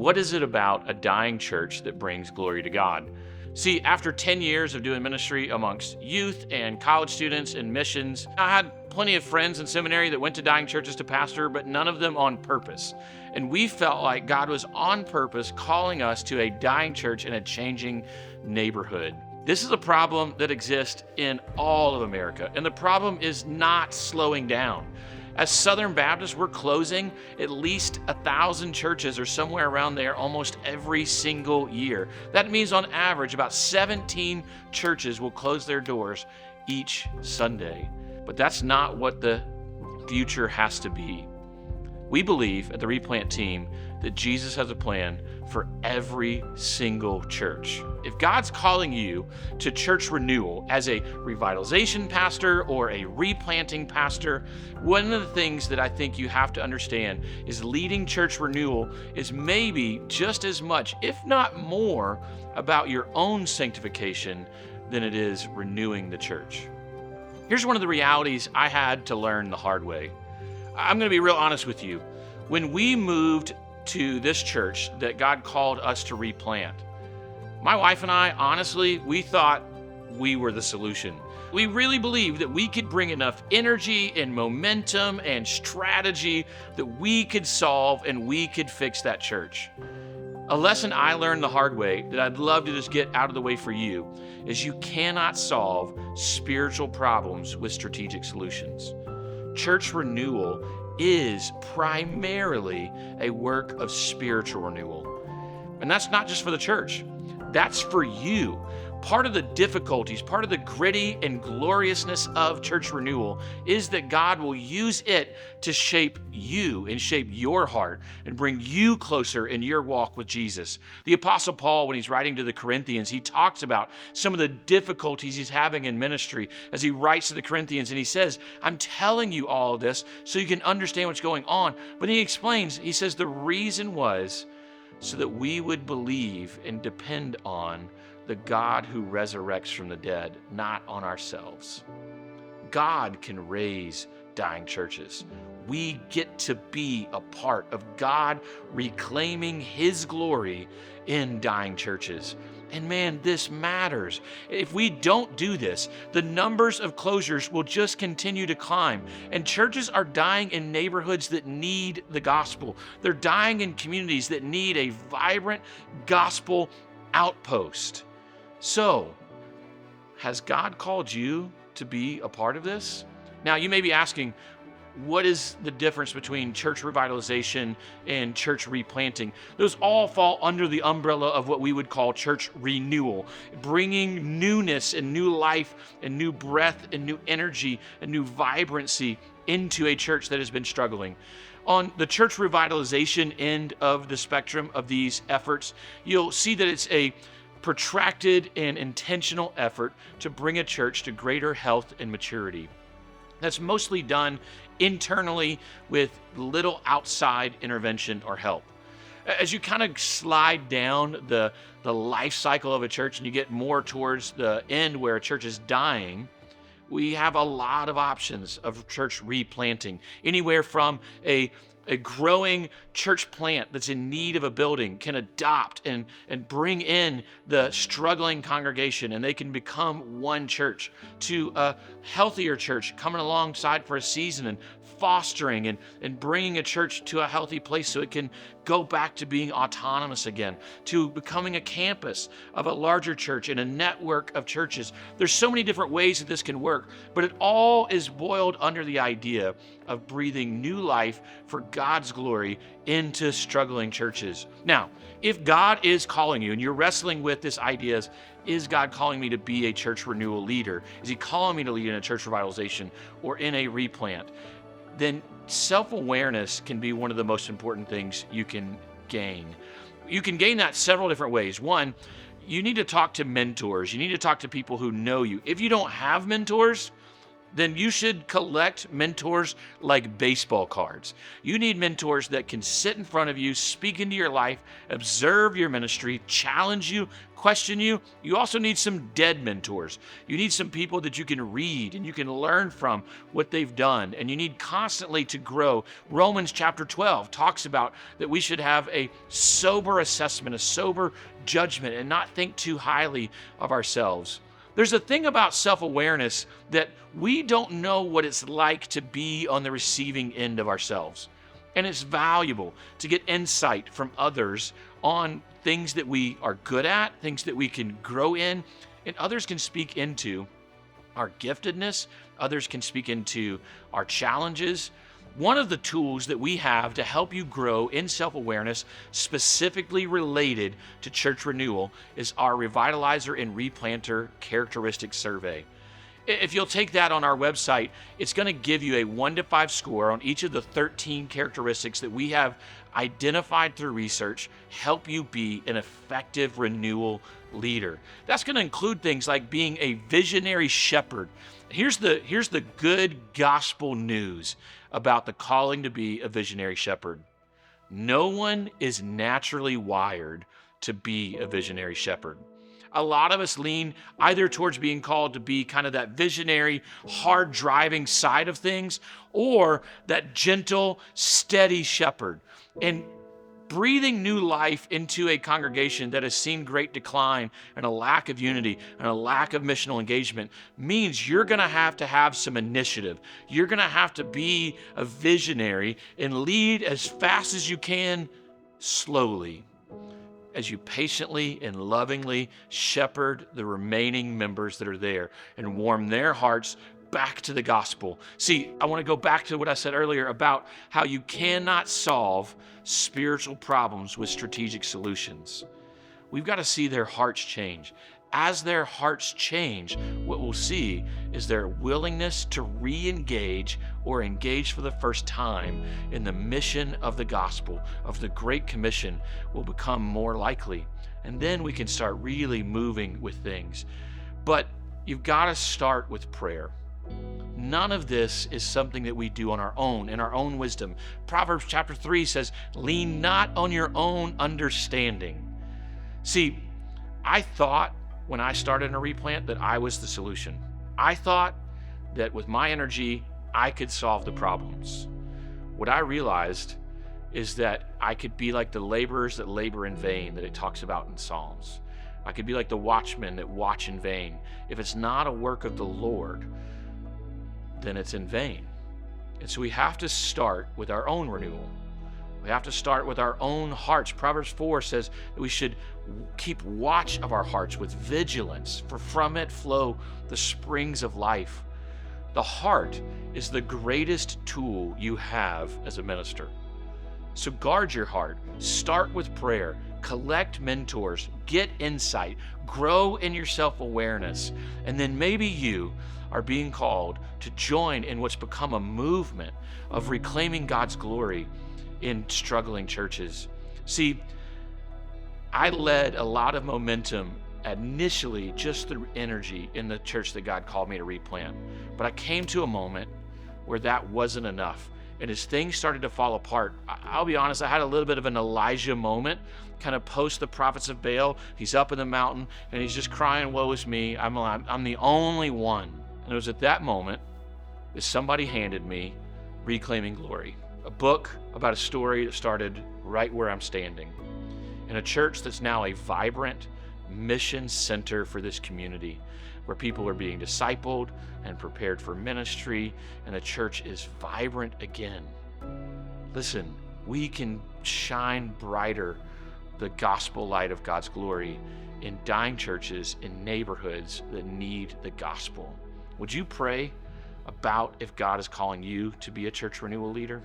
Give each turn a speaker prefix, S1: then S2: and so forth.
S1: What is it about a dying church that brings glory to God? See, after 10 years of doing ministry amongst youth and college students and missions, I had plenty of friends in seminary that went to dying churches to pastor, but none of them on purpose. And we felt like God was on purpose calling us to a dying church in a changing neighborhood. This is a problem that exists in all of America, and the problem is not slowing down. As Southern Baptists, we're closing at least 1,000 churches or somewhere around there almost every single year. That means on average about 17 churches will close their doors each Sunday. But that's not what the future has to be. We believe at the Replant team that Jesus has a plan for every single church. If God's calling you to church renewal as a revitalization pastor or a replanting pastor, one of the things that I think you have to understand is leading church renewal is maybe just as much, if not more, about your own sanctification than it is renewing the church. Here's one of the realities I had to learn the hard way. I'm going to be real honest with you. When we moved to this church that God called us to replant, my wife and I, honestly, we thought we were the solution. We really believed that we could bring enough energy and momentum and strategy that we could solve and we could fix that church. A lesson I learned the hard way that I'd love to just get out of the way for you is you cannot solve spiritual problems with strategic solutions. Church renewal is primarily a work of spiritual renewal. And that's not just for the church. That's for you. Part of the difficulties, part of the gritty and gloriousness of church renewal is that God will use it to shape you and shape your heart and bring you closer in your walk with Jesus. The Apostle Paul, when he's writing to the Corinthians, he talks about some of the difficulties he's having in ministry as he writes to the Corinthians, and he says, I'm telling you all of this so you can understand what's going on. But he explains, he says, the reason was so that we would believe and depend on the God who resurrects from the dead, not on ourselves. God can raise dying churches. We get to be a part of God reclaiming His glory in dying churches. And man, this matters. If we don't do this, the numbers of closures will just continue to climb. And churches are dying in neighborhoods that need the gospel. They're dying in communities that need a vibrant gospel outpost. So, has God called you to be a part of this? Now, you may be asking, what is the difference between church revitalization and church replanting? Those all fall under the umbrella of what we would call church renewal, bringing newness and new life and new breath and new energy and new vibrancy into a church that has been struggling. On the church revitalization end of the spectrum of these efforts, you'll see that it's a protracted and intentional effort to bring a church to greater health and maturity. That's mostly done internally with little outside intervention or help. As you kind of slide down the life cycle of a church and you get more towards the end where a church is dying, we have a lot of options of church replanting, anywhere from a growing church plant that's in need of a building can adopt and bring in the struggling congregation and they can become one church, to a healthier church coming alongside for a season and fostering and bringing a church to a healthy place so it can go back to being autonomous again, to becoming a campus of a larger church and a network of churches. There's so many different ways that this can work, but it all is boiled under the idea of breathing new life for God's glory into struggling churches. Now, if God is calling you and you're wrestling with this idea, is God calling me to be a church renewal leader? Is He calling me to lead in a church revitalization or in a replant? Then self-awareness can be one of the most important things you can gain. You can gain that several different ways. One, you need to talk to mentors. You need to talk to people who know you. If you don't have mentors, then you should collect mentors like baseball cards. You need mentors that can sit in front of you, speak into your life, observe your ministry, challenge you, question you. You also need some dead mentors. You need some people that you can read and you can learn from what they've done, and you need constantly to grow. Romans chapter 12 talks about that we should have a sober assessment, a sober judgment, and not think too highly of ourselves. There's a thing about self-awareness that we don't know what it's like to be on the receiving end of ourselves. And it's valuable to get insight from others on things that we are good at, things that we can grow in, and others can speak into our giftedness, others can speak into our challenges. One of the tools that we have to help you grow in self-awareness, specifically related to church renewal, is our Revitalizer and Replanter characteristic survey. If you'll take that on our website, it's going to give you a 1 to 5 score on each of the 13 characteristics that we have identified through research, help you be an effective renewal leader. That's going to include things like being a visionary shepherd. Here's the good gospel news about the calling to be a visionary shepherd. No one is naturally wired to be a visionary shepherd. A lot of us lean either towards being called to be kind of that visionary, hard driving side of things, or that gentle, steady shepherd. And breathing new life into a congregation that has seen great decline and a lack of unity and a lack of missional engagement means you're going to have some initiative. You're going to have to be a visionary and lead as fast as you can, slowly, as you patiently and lovingly shepherd the remaining members that are there and warm their hearts back to the gospel. See, I want to go back to what I said earlier about how you cannot solve spiritual problems with strategic solutions. We've got to see their hearts change. As their hearts change, what we'll see is their willingness to re-engage or engage for the first time in the mission of the gospel, of the Great Commission, will become more likely. And then we can start really moving with things. But you've got to start with prayer. None of this is something that we do on our own, in our own wisdom. Proverbs chapter 3 says, lean not on your own understanding. See, I thought when I started in a replant that I was the solution. I thought that with my energy, I could solve the problems. What I realized is that I could be like the laborers that labor in vain that it talks about in Psalms. I could be like the watchmen that watch in vain. If it's not a work of the Lord, then it's in vain. And so we have to start with our own renewal. We have to start with our own hearts. Proverbs 4 says that we should keep watch of our hearts with vigilance, for from it flow the springs of life. The heart is the greatest tool you have as a minister. So guard your heart. Start with prayer. Collect mentors. Get insight. Grow in your self-awareness. And then maybe you are being called to join in what's become a movement of reclaiming God's glory in struggling churches. See, I led a lot of momentum initially just through energy in the church that God called me to replant. But I came to a moment where that wasn't enough. And as things started to fall apart, I'll be honest, I had a little bit of an Elijah moment, kind of post the prophets of Baal. He's up in the mountain and he's just crying, woe is me, I'm the only one. And it was at that moment that somebody handed me Reclaiming Glory, a book about a story that started right where I'm standing, in a church that's now a vibrant mission center for this community, where people are being discipled and prepared for ministry, and the church is vibrant again. Listen, we can shine brighter the gospel light of God's glory in dying churches, in neighborhoods that need the gospel. Would you pray about if God is calling you to be a church renewal leader?